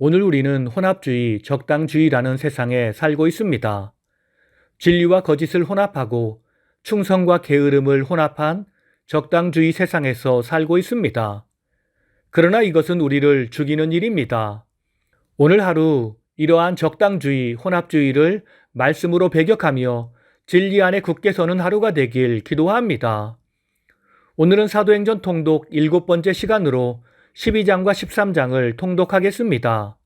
오늘 우리는 혼합주의, 적당주의라는 세상에 살고 있습니다. 진리와 거짓을 혼합하고 충성과 게으름을 혼합한 적당주의 세상에서 살고 있습니다. 그러나 이것은 우리를 죽이는 일입니다. 오늘 하루 이러한 적당주의, 혼합주의를 말씀으로 배격하며 진리 안에 굳게 서는 하루가 되길 기도합니다. 오늘은 사도행전 통독 7번째 시간으로 12장과 13장을 통독하겠습니다.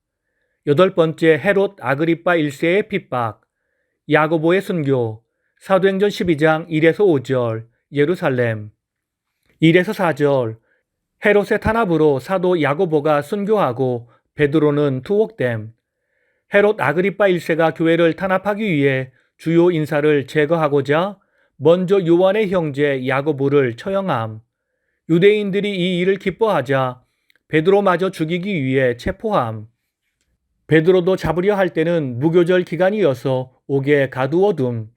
8번째 헤롯 아그리빠 1세의 핍박, 야고보의 순교, 사도행전 12장 1에서 5절, 예루살렘, 1에서 4절, 헤롯의 탄압으로 사도 야고보가 순교하고 베드로는 투옥됨, 헤롯 아그리빠 1세가 교회를 탄압하기 위해 주요 인사를 제거하고자 먼저 요한의 형제 야고보를 처형함, 유대인들이 이 일을 기뻐하자 베드로마저 죽이기 위해 체포함, 베드로도 잡으려 할 때는 무교절 기간이어서 옥에 가두어둠,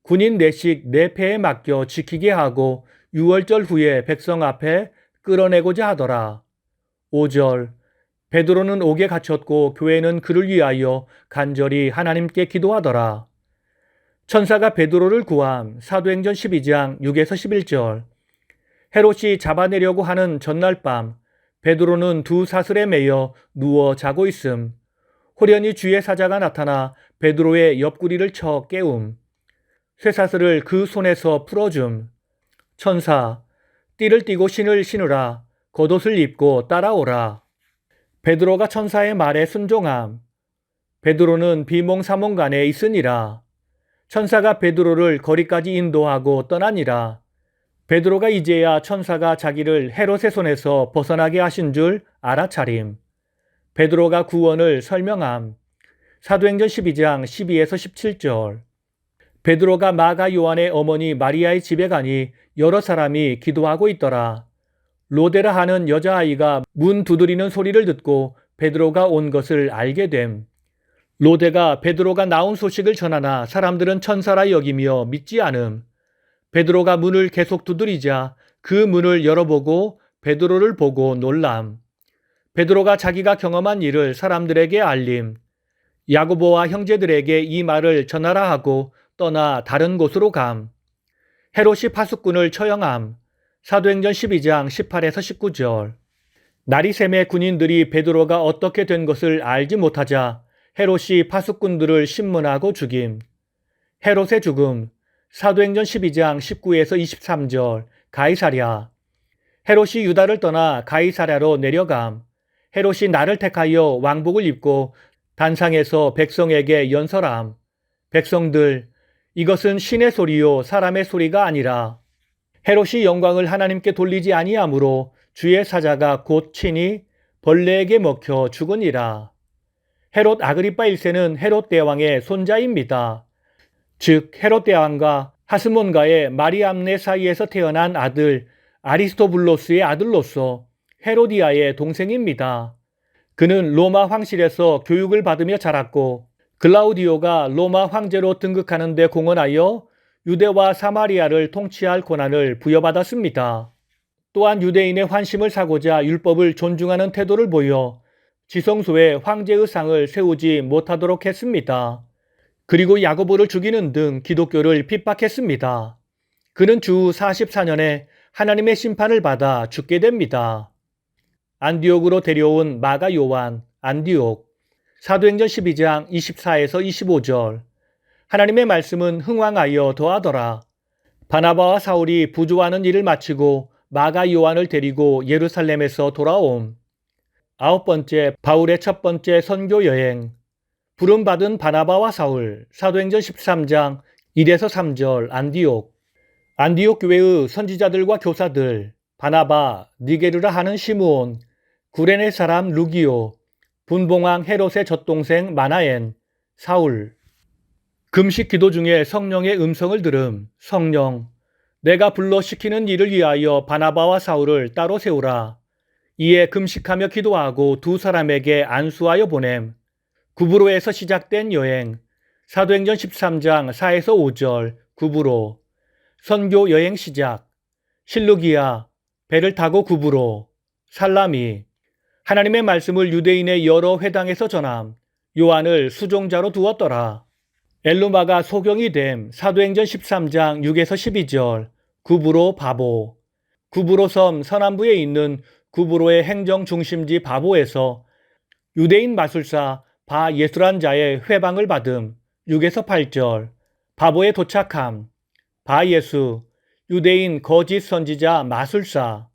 군인 내식 내 패에 맡겨 지키게 하고 6월절 후에 백성 앞에 끌어내고자 하더라. 5절, 베드로는 옥에 갇혔고 교회는 그를 위하여 간절히 하나님께 기도하더라. 천사가 베드로를 구함, 사도행전 12장 6에서 11절. 헤롯이 잡아내려고 하는 전날 밤 베드로는 두 사슬에 매여 누워 자고 있음. 호련히 주의 사자가 나타나 베드로의 옆구리를 쳐 깨움. 쇠사슬을 그 손에서 풀어줌. 천사, 띠를 띠고 신을 신으라. 겉옷을 입고 따라오라. 베드로가 천사의 말에 순종함. 베드로는 비몽사몽간에 있으니라. 천사가 베드로를 거리까지 인도하고 떠나니라. 베드로가 이제야 천사가 자기를 헤롯의 손에서 벗어나게 하신 줄 알아차림. 베드로가 구원을 설명함. 사도행전 12장 12에서 17절. 베드로가 마가 요한의 어머니 마리아의 집에 가니 여러 사람이 기도하고 있더라. 로데라 하는 여자아이가 문 두드리는 소리를 듣고 베드로가 온 것을 알게 됨. 로데가 베드로가 나온 소식을 전하나 사람들은 천사라 여기며 믿지 않음. 베드로가 문을 계속 두드리자 그 문을 열어보고 베드로를 보고 놀람. 베드로가 자기가 경험한 일을 사람들에게 알림. 야고보와 형제들에게 이 말을 전하라 하고 떠나 다른 곳으로 감. 헤롯이 파수꾼을 처형함. 사도행전 12장 18에서 19절. 날이 새매 군인들이 베드로가 어떻게 된 것을 알지 못하자 헤롯이 파수꾼들을 신문하고 죽임. 헤롯의 죽음. 사도행전 12장 19에서 23절. 가이사랴. 헤롯이 유다를 떠나 가이사랴로 내려감. 헤롯이 나를 택하여 왕복을 입고 단상에서 백성에게 연설함. 백성들, 이것은 신의 소리요 사람의 소리가 아니라. 헤롯이 영광을 하나님께 돌리지 아니하므로 주의 사자가 곧 친히 벌레에게 먹혀 죽으니라. 헤롯 아그리빠 1세는 헤롯 대왕의 손자입니다. 즉 헤롯 대왕과 하스몬가의 마리암네 사이에서 태어난 아들 아리스토블로스의 아들로서 헤로디아의 동생입니다. 그는 로마 황실에서 교육을 받으며 자랐고 글라우디오가 로마 황제로 등극하는 데 공헌하여 유대와 사마리아를 통치할 권한을 부여받았습니다. 또한 유대인의 환심을 사고자 율법을 존중하는 태도를 보여 지성소에 황제의 상을 세우지 못하도록 했습니다. 그리고 야고보를 죽이는 등 기독교를 핍박했습니다. 그는 주 44년에 하나님의 심판을 받아 죽게 됩니다. 안디옥으로 데려온 마가 요한, 안디옥. 사도행전 12장 24에서 25절. 하나님의 말씀은 흥왕하여 더하더라. 바나바와 사울이 부조하는 일을 마치고 마가 요한을 데리고 예루살렘에서 돌아옴. 9번째 바울의 첫 번째 선교 여행. 부름받은 바나바와 사울. 사도행전 13장 1에서 3절. 안디옥. 안디옥 교회의 선지자들과 교사들. 바나바, 니게르라 하는 시므온, 구레네 사람 루기오, 분봉왕 헤롯의 젖동생 마나엔, 사울. 금식 기도 중에 성령의 음성을 들음. 성령, 내가 불러 시키는 일을 위하여 바나바와 사울을 따로 세우라. 이에 금식하며 기도하고 두 사람에게 안수하여 보냄. 구브로에서 시작된 여행. 사도행전 13장 4에서 5절. 구브로. 선교 여행 시작. 실루기아. 배를 타고 구브로. 살라미. 하나님의 말씀을 유대인의 여러 회당에서 전함. 요한을 수종자로 두었더라. 엘루마가 소경이 됨. 사도행전 13장 6에서 12절. 구브로 바보. 구브로 섬 서남부에 있는 구브로의 행정 중심지 바보에서 유대인 마술사 바 예수란 자의 회방을 받음. 6에서 8절. 바보에 도착함. 바 예수, 유대인 거짓 선지자 마술사.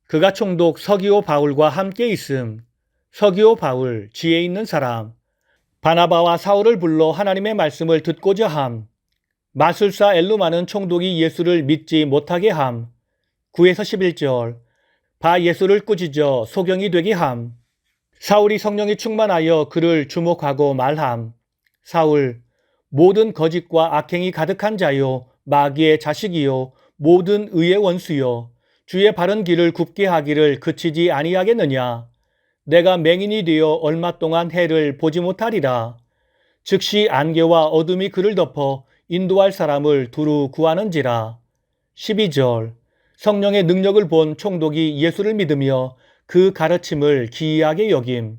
그가 총독 서기오 바울과 함께 있음. 서기오 바울, 지혜 있는 사람. 바나바와 사울을 불러 하나님의 말씀을 듣고자 함. 마술사 엘루마는 총독이 예수를 믿지 못하게 함. 9에서 11절. 바 예수를 꾸짖어 소경이 되게 함. 사울이 성령이 충만하여 그를 주목하고 말함. 사울, 모든 거짓과 악행이 가득한 자요, 마귀의 자식이요, 모든 의의 원수요, 주의 바른 길을 굽게 하기를 그치지 아니하겠느냐. 내가 맹인이 되어 얼마 동안 해를 보지 못하리라. 즉시 안개와 어둠이 그를 덮어 인도할 사람을 두루 구하는지라. 12절. 성령의 능력을 본 총독이 예수를 믿으며 그 가르침을 기이하게 여김.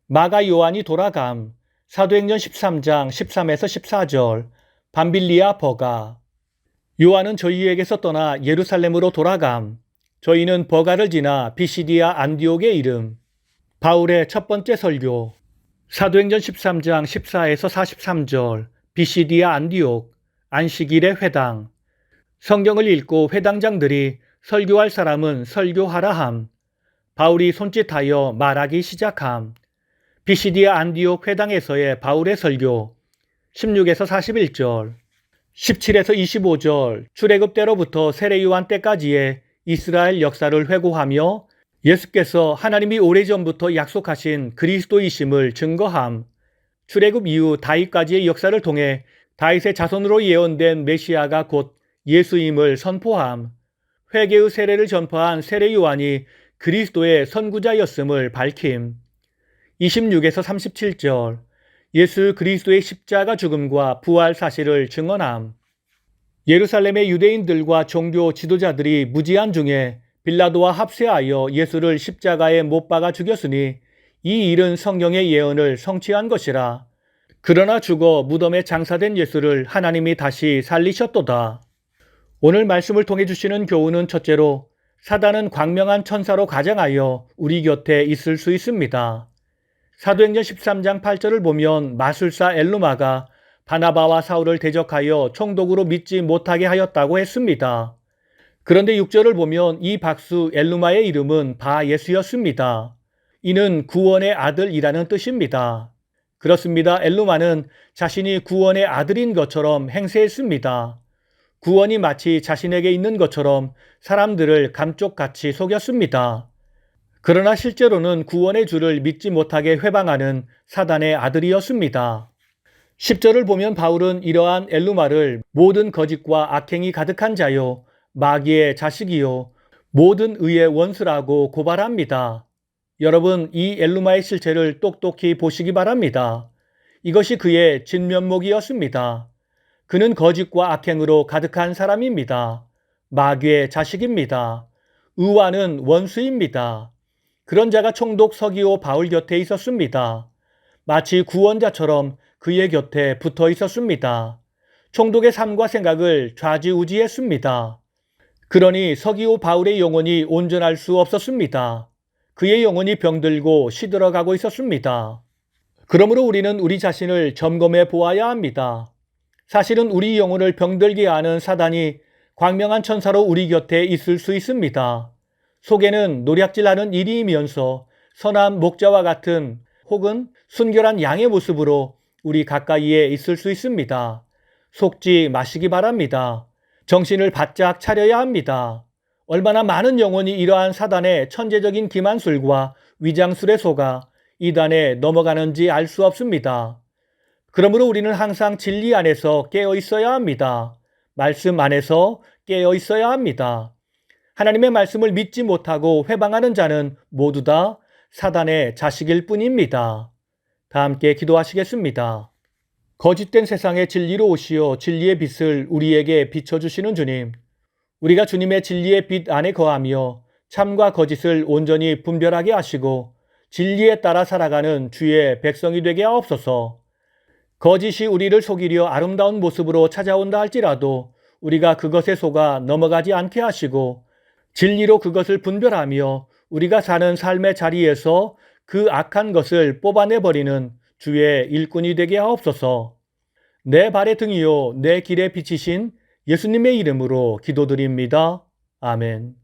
마가 요한이 돌아감. 사도행전 13장 13에서 14절. 밤빌리아 버가. 요한은 저희에게서 떠나 예루살렘으로 돌아감. 저희는 버가를 지나 비시디아 안디옥에 이름. 바울의 첫 번째 설교. 사도행전 13장 14에서 43절. 비시디아 안디옥. 안식일의 회당. 성경을 읽고 회당장들이 설교할 사람은 설교하라 함. 바울이 손짓하여 말하기 시작함. 비시디아 안디옥 회당에서의 바울의 설교. 16에서 41절. 17에서 25절. 출애굽 때로부터 세례 요한 때까지의 이스라엘 역사를 회고하며 예수께서 하나님이 오래전부터 약속하신 그리스도이심을 증거함. 출애굽 이후 다윗까지의 역사를 통해 다윗의 자손으로 예언된 메시아가 곧 예수임을 선포함. 회개의 세례를 전파한 세례 요한이 그리스도의 선구자였음을 밝힘. 26에서 37절. 예수 그리스도의 십자가 죽음과 부활 사실을 증언함. 예루살렘의 유대인들과 종교 지도자들이 무지한 중에 빌라도와 합세하여 예수를 십자가에 못 박아 죽였으니 이 일은 성경의 예언을 성취한 것이라. 그러나 죽어 무덤에 장사된 예수를 하나님이 다시 살리셨도다. 오늘 말씀을 통해 주시는 교훈은 첫째로 사단은 광명한 천사로 가장하여 우리 곁에 있을 수 있습니다. 사도행전 13장 8절을 보면 마술사 엘루마가 바나바와 사울을 대적하여 총독으로 믿지 못하게 하였다고 했습니다. 그런데 6절을 보면 이 박수 엘루마의 이름은 바 예수였습니다. 이는 구원의 아들이라는 뜻입니다. 그렇습니다. 엘루마는 자신이 구원의 아들인 것처럼 행세했습니다. 구원이 마치 자신에게 있는 것처럼 사람들을 감쪽같이 속였습니다. 그러나 실제로는 구원의 주를 믿지 못하게 회방하는 사단의 아들이었습니다. 10절을 보면 바울은 이러한 엘루마를 모든 거짓과 악행이 가득한 자요, 마귀의 자식이요, 모든 의의 원수라고 고발합니다. 여러분, 이 엘루마의 실체를 똑똑히 보시기 바랍니다. 이것이 그의 진면목이었습니다. 그는 거짓과 악행으로 가득한 사람입니다. 마귀의 자식입니다. 의와는 원수입니다. 그런 자가 총독 서기오 바울 곁에 있었습니다. 마치 구원자처럼 그의 곁에 붙어 있었습니다. 총독의 삶과 생각을 좌지우지했습니다. 그러니 서기오 바울의 영혼이 온전할 수 없었습니다. 그의 영혼이 병들고 시들어가고 있었습니다. 그러므로 우리는 우리 자신을 점검해 보아야 합니다. 사실은 우리 영혼을 병들게 하는 사단이 광명한 천사로 우리 곁에 있을 수 있습니다. 속에는 노략질하는 이리이면서 선한 목자와 같은 혹은 순결한 양의 모습으로 우리 가까이에 있을 수 있습니다. 속지 마시기 바랍니다. 정신을 바짝 차려야 합니다. 얼마나 많은 영혼이 이러한 사단의 천재적인 기만술과 위장술에 속아 이단에 넘어가는지 알 수 없습니다. 그러므로 우리는 항상 진리 안에서 깨어 있어야 합니다. 말씀 안에서 깨어 있어야 합니다. 하나님의 말씀을 믿지 못하고 회방하는 자는 모두 다 사단의 자식일 뿐입니다. 다 함께 기도하시겠습니다. 거짓된 세상에 진리로 오시어 진리의 빛을 우리에게 비춰주시는 주님, 우리가 주님의 진리의 빛 안에 거하며 참과 거짓을 온전히 분별하게 하시고 진리에 따라 살아가는 주의 백성이 되게 하옵소서. 거짓이 우리를 속이려 아름다운 모습으로 찾아온다 할지라도 우리가 그것에 속아 넘어가지 않게 하시고 진리로 그것을 분별하며 우리가 사는 삶의 자리에서 그 악한 것을 뽑아내버리는 주의 일꾼이 되게 하옵소서. 내 발의 등이요 내 길에 비치신 예수님의 이름으로 기도드립니다. 아멘.